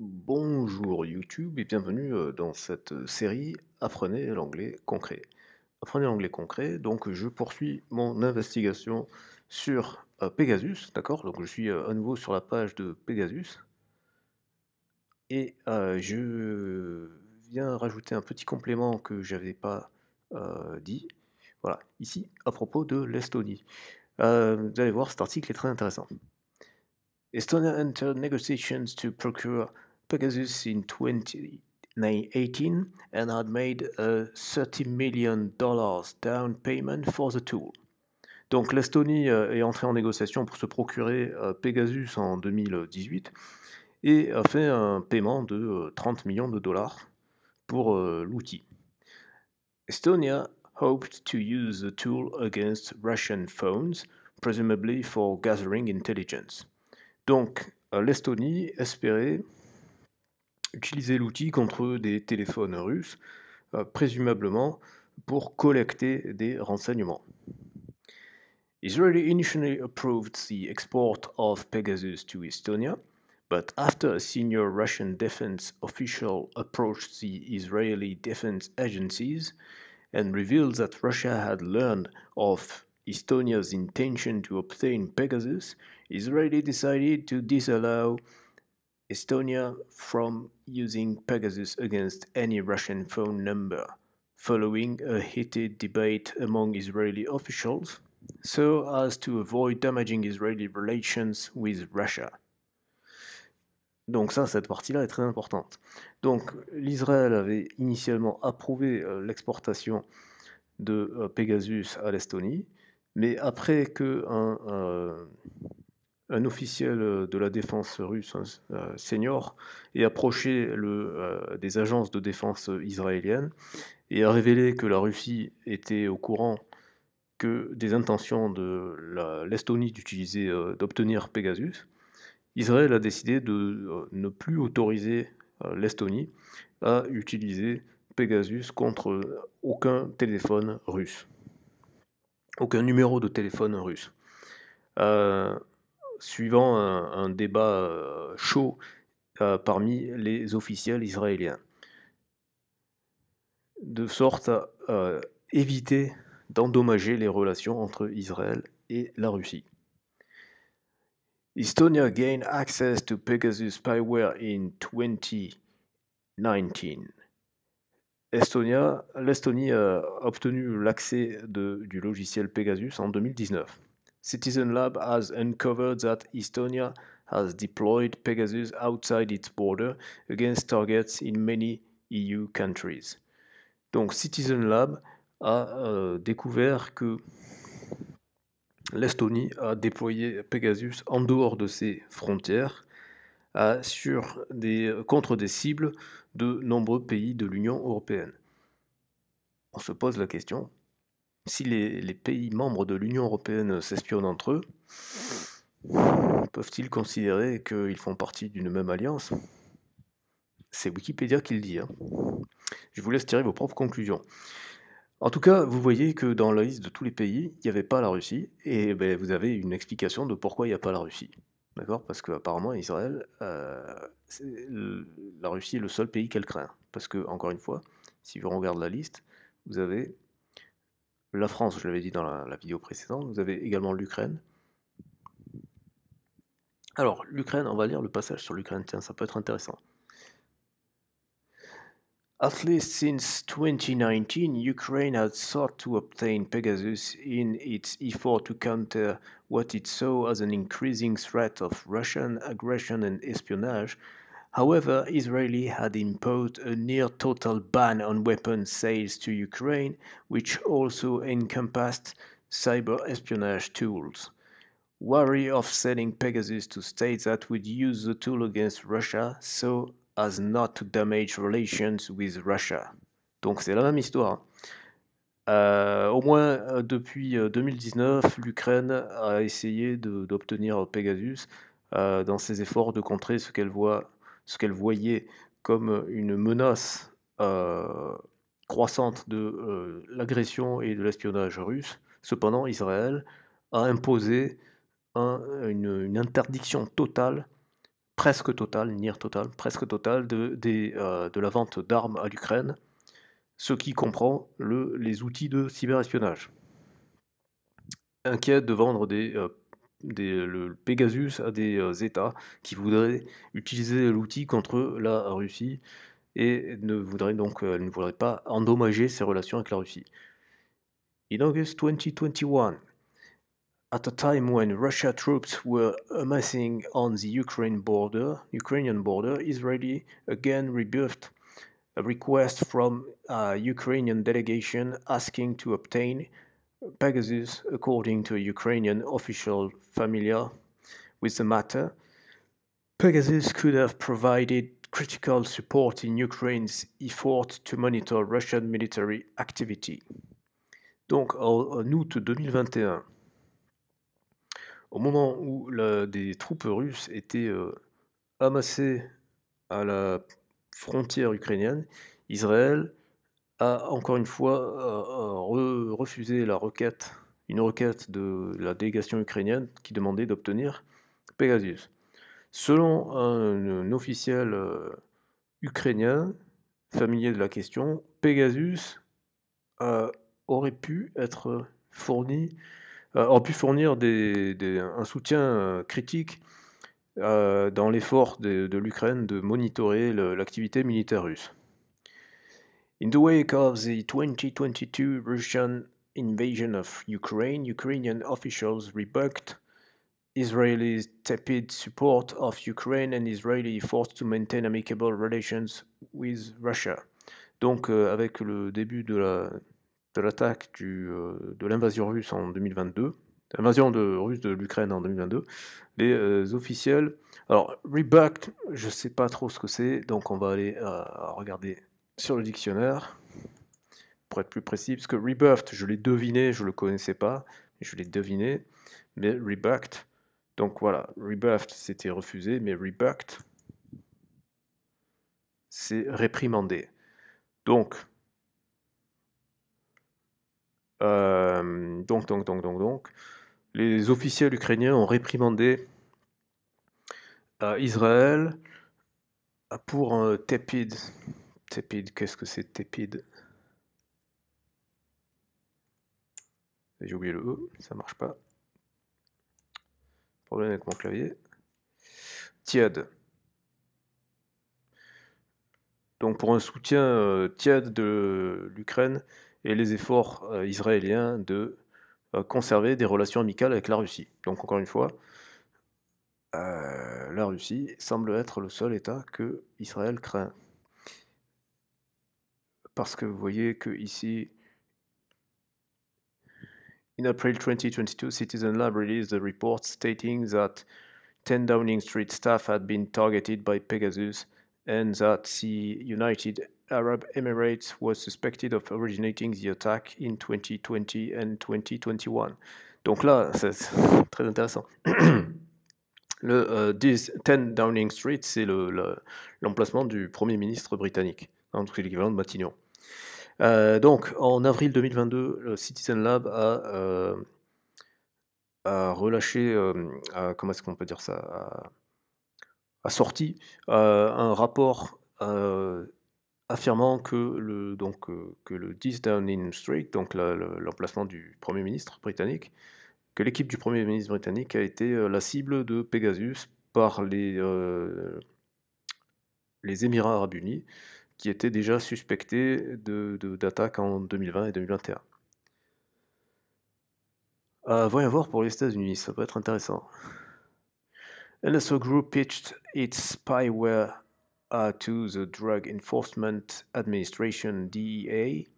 Bonjour YouTube et bienvenue dans cette série Apprenez l'anglais concret. Apprenez l'anglais concret, donc je poursuis mon investigation sur Pegasus, d'accord? Donc je suis à nouveau sur la page de Pegasus et je viens rajouter un petit complément que j'avais pas dit. Voilà, ici à propos de l'Estonie. Vous allez voir, cet article est très intéressant. Estonia entered negotiations to procure Pegasus in 2018 and had made a $30 million down payment for the tool. Donc l'Estonie est entrée en négociation pour se procurer Pegasus en 2018 et a fait un paiement de 30 millions de dollars pour l'outil. Estonia hoped to use the tool against Russian phones, presumably for gathering intelligence. Donc, l'Estonie espérait utiliser l'outil contre des téléphones russes, présumablement pour collecter des renseignements. Israel initially approved the export of Pegasus to Estonia, but after a senior Russian defense official approached the Israeli defense agencies and revealed that Russia had learned of Estonia's intention to obtain Pegasus, Israel decided to disallow Estonia from using Pegasus against any Russian phone number, following a heated debate among Israeli officials, so as to avoid damaging Israeli relations with Russia. Donc ça, cette partie-là est très importante. Donc l'Israël avait initialement approuvé l'exportation de Pegasus à l'Estonie, mais après que un officiel de la défense russe senior ait approché des agences de défense israéliennes et a révélé que la Russie était au courant que des intentions de l'Estonie d'obtenir Pegasus, Israël a décidé de ne plus autoriser l'Estonie à utiliser Pegasus contre aucun téléphone russe, aucun numéro de téléphone russe. Suivant un débat chaud parmi les officiels israéliens, de sorte à éviter d'endommager les relations entre Israël et la Russie. Estonia gained access to Pegasus spyware in 2019. L'Estonie a obtenu l'accès du logiciel Pegasus en 2019. Citizen Lab has uncovered that Estonia has deployed Pegasus outside its border against targets in many EU countries. Donc Citizen Lab a découvert que l'Estonie a déployé Pegasus en dehors de ses frontières contre des cibles de nombreux pays de l'Union européenne. On se pose la question, si les pays membres de l'Union européenne s'espionnent entre eux, peuvent-ils considérer qu'ils font partie d'une même alliance? C'est Wikipédia qui le dit. Je vous laisse tirer vos propres conclusions. En tout cas, vous voyez que dans la liste de tous les pays, il n'y avait pas la Russie, et vous avez une explication de pourquoi il n'y a pas la Russie. D'accord? Parce qu'apparemment, Israël, la Russie est le seul pays qu'elle craint. Parce que, encore une fois, si on regarde la liste, vous avez la France, je l'avais dit dans la vidéo précédente, vous avez également l'Ukraine. Alors, l'Ukraine, on va lire le passage sur l'Ukraine, tiens, ça peut être intéressant. At least since 2019, Ukraine has sought to obtain Pegasus in its effort to counter what it saw as an increasing threat of Russian aggression and espionage. However, Israel had imposed a near-total ban on weapons sales to Ukraine, which also encompassed cyber espionage tools. Wary of selling Pegasus to states that would use the tool against Russia, so as not to damage relations with Russia. Donc c'est la même histoire. Au moins depuis 2019, l'Ukraine a essayé d'obtenir Pegasus dans ses efforts de contrer ce qu'elle voyait comme une menace croissante de l'agression et de l'espionnage russe. Cependant, Israël a imposé une interdiction totale presque totale, near total, presque totale de la vente d'armes à l'Ukraine, ce qui comprend les outils de cyberespionnage. Inquiète de vendre le Pegasus à des États qui voudraient utiliser l'outil contre la Russie et ne voudraient pas endommager ses relations avec la Russie. In August 2021, at a time when Russian troops were amassing on the Ukrainian border, Israeli again rebuffed a request from a Ukrainian delegation asking to obtain Pegasus, according to a Ukrainian official familiar with the matter. Pegasus could have provided critical support in Ukraine's effort to monitor Russian military activity. Donc, en août 2021, au moment où des troupes russes étaient amassées à la frontière ukrainienne, Israël a encore une fois refusé une requête de la délégation ukrainienne qui demandait d'obtenir Pegasus. Selon un officiel ukrainien familier de la question, Pegasus aurait pu fournir un soutien critique dans l'effort de l'Ukraine de monitorer l'activité militaire russe. In the wake of the 2022 Russian invasion of Ukraine, Ukrainian officials rebuked Israeli tepid support of Ukraine and Israeli efforts to maintain amicable relations with Russia. Donc, avec le début de l'attaque de l'invasion russe en 2022, l'invasion russe de l'Ukraine en 2022, les officiels... Alors, rebucked, je ne sais pas trop ce que c'est, donc on va aller regarder sur le dictionnaire, pour être plus précis, parce que rebuffed, je l'ai deviné, je ne le connaissais pas, je l'ai deviné, mais rebucked, donc voilà, rebuffed c'était refusé, mais rebucked, c'est réprimandé. Donc, les officiels ukrainiens ont réprimandé Israël pour un tepid. Tepid, qu'est-ce que c'est tepid? J'ai oublié le E, ça marche pas. Problème avec mon clavier. Tiède. Donc pour un soutien tiède de l'Ukraine et les efforts israéliens de conserver des relations amicales avec la Russie. Donc encore une fois, la Russie semble être le seul État que Israël craint. Parce que vous voyez que ici, in April 2022, Citizen Lab released a report stating that 10 Downing Street staff had been targeted by Pegasus and that the United Arab Emirates was suspected of originating the attack in 2020 and 2021. Donc là, c'est très intéressant. Le 10 Downing Street, c'est l'emplacement du Premier ministre britannique, hein, c'est l'équivalent de Matignon. Donc, en avril 2022, le Citizen Lab a relâché, comment est-ce qu'on peut dire ça, a sorti un rapport affirmant que le 10 Downing Street, donc l'emplacement du Premier ministre britannique, que l'équipe du Premier ministre britannique a été la cible de Pegasus par les Émirats arabes unis, qui étaient déjà suspectés d'attaques en 2020 et 2021. Voyons voir pour les États-Unis, ça peut être intéressant. NSO Group pitched its spyware to the Drug Enforcement Administration (DEA),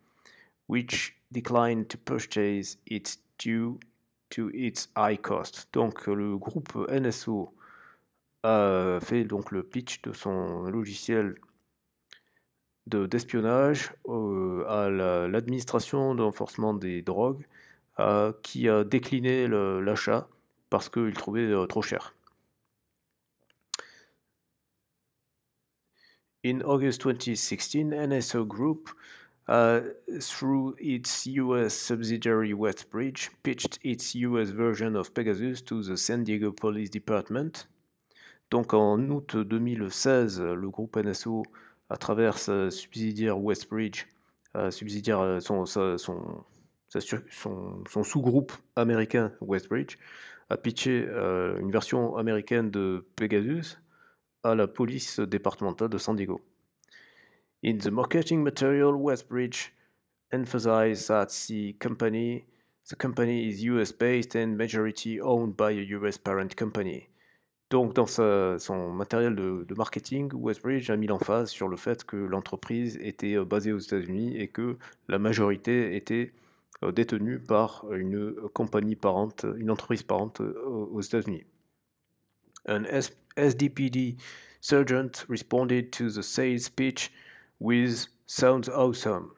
which declined to purchase it due to its high cost. Donc le groupe NSO a fait donc le pitch de son logiciel d'espionnage à l'administration d'enforcement des drogues, qui a décliné l'achat parce qu'il trouvait trop cher. In August 2016, NSO Group, through its US subsidiary Westbridge, pitched its US version of Pegasus to the San Diego Police Department Donc en août 2016, le groupe NSO, à travers sa subsidiaire Westbridge, son sous-groupe américain Westbridge, a pitché une version américaine de Pegasus à la police départementale de San Diego. In the marketing material, Westbridge emphasized that the company is US-based and majority owned by a US parent company. Donc, dans son matériel de marketing, Westbridge a mis l'emphase sur le fait que l'entreprise était basée aux États-Unis et que la majorité était détenue par une compagnie parente, une entreprise parente aux États-Unis. An SDPD sergeant responded to the sales pitch with "Sounds awesome".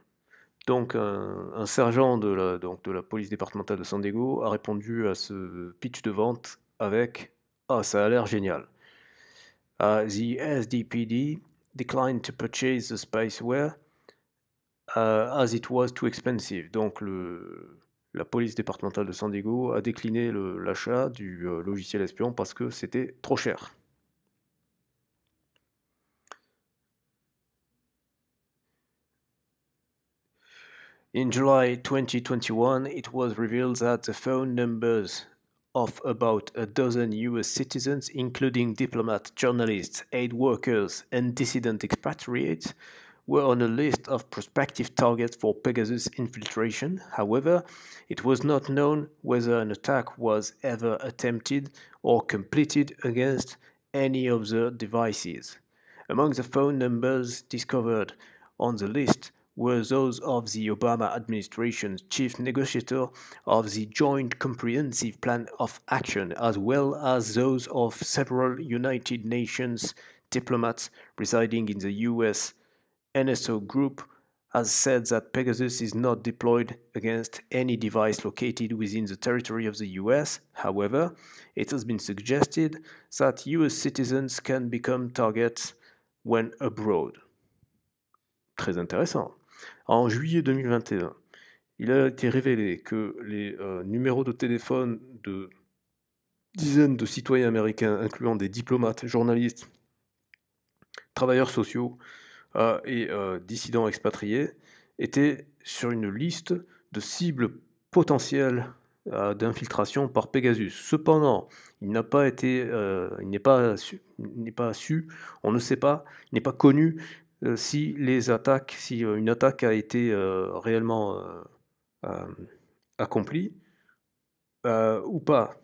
Donc, un sergent de la police départementale de San Diego a répondu à ce pitch de vente avec "Ah, ça a l'air génial". The SDPD declined to purchase the spyware as it was too expensive. Donc, la police départementale de San Diego a décliné l'achat du logiciel espion parce que c'était trop cher. In July 2021, it was revealed that the phone numbers of about a dozen US citizens, including diplomats, journalists, aid workers, and dissident expatriates, were on a list of prospective targets for Pegasus infiltration. However, it was not known whether an attack was ever attempted or completed against any of the devices. Among the phone numbers discovered on the list were those of the Obama administration's chief negotiator of the Joint Comprehensive Plan of Action, as well as those of several United Nations diplomats residing in the US. NSO Group has said that Pegasus is not deployed against any device located within the territory of the US. However, it has been suggested that US citizens can become targets when abroad. Très intéressant. En juillet 2021, il a été révélé que les numéros de téléphone de dizaines de citoyens américains, incluant des diplomates, journalistes, travailleurs sociaux et dissidents expatriés, étaient sur une liste de cibles potentielles d'infiltration par Pegasus. Cependant, il n'est pas su, on ne sait pas, il n'est pas connu si une attaque a été réellement accomplie ou pas.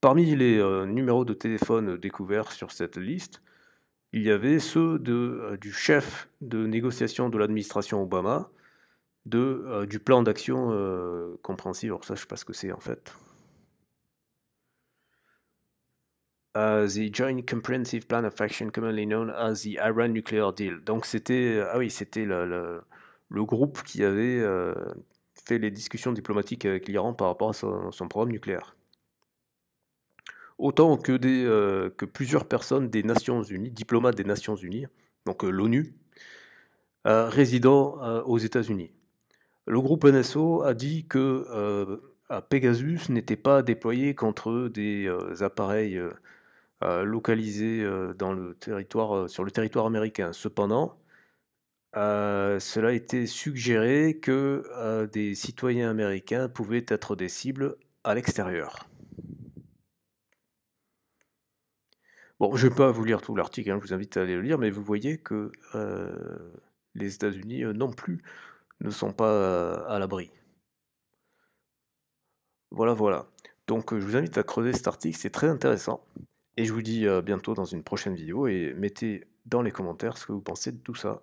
Parmi les numéros de téléphone découverts sur cette liste, il y avait ceux du chef de négociation de l'administration Obama, du plan d'action compréhensive, alors ça je sais pas ce que c'est en fait. The Joint Comprehensive Plan of Action, commonly known as the Iran Nuclear Deal. Donc c'était le groupe qui avait fait les discussions diplomatiques avec l'Iran par rapport à son programme nucléaire. Autant que plusieurs personnes des Nations Unies, diplomates des Nations Unies, donc l'ONU, résidant aux États-Unis. Le groupe NSO a dit que Pegasus n'était pas déployé contre des appareils localisés sur le territoire américain. Cependant, cela a été suggéré que des citoyens américains pouvaient être des cibles à l'extérieur. Bon, je ne vais pas vous lire tout l'article, je vous invite à aller le lire, mais vous voyez que les États-Unis non plus ne sont pas à l'abri. Voilà. Donc je vous invite à creuser cet article, c'est très intéressant. Et je vous dis à bientôt dans une prochaine vidéo et mettez dans les commentaires ce que vous pensez de tout ça.